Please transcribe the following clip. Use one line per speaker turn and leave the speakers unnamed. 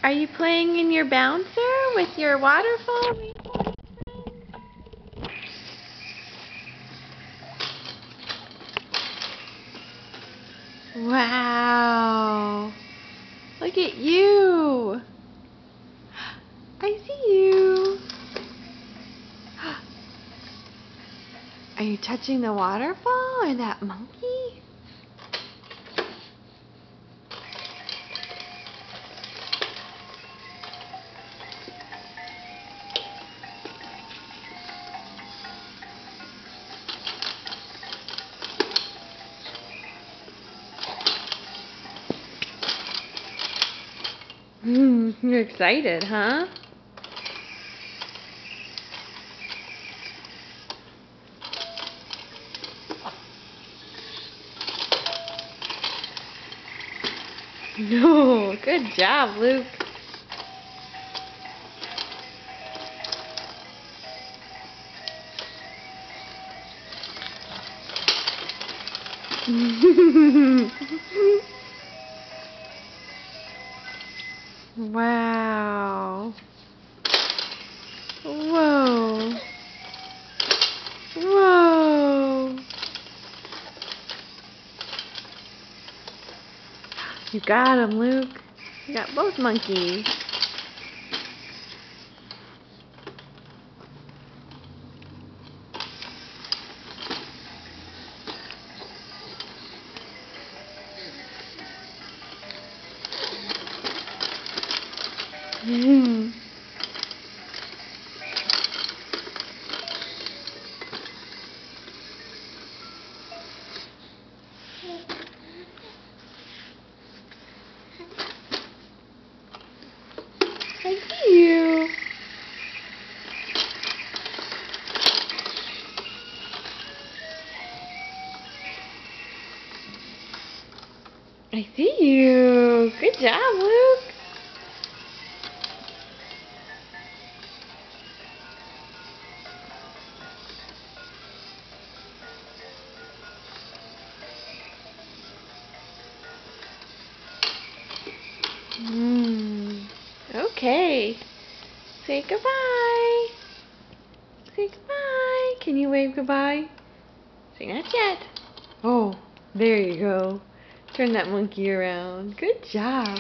Are you playing in your bouncer with your waterfall? Wow! Look at you! I see you! Are you touching the waterfall or that monkey? You're excited, huh? No, good job, Luke. Wow. Whoa. Whoa. You got him, Luke. You got both monkeys. I see you. I see you. Good job, Luke. Okay. Say goodbye. Say goodbye. Can you wave goodbye? Say not yet. Oh, there you go. Turn that monkey around. Good job.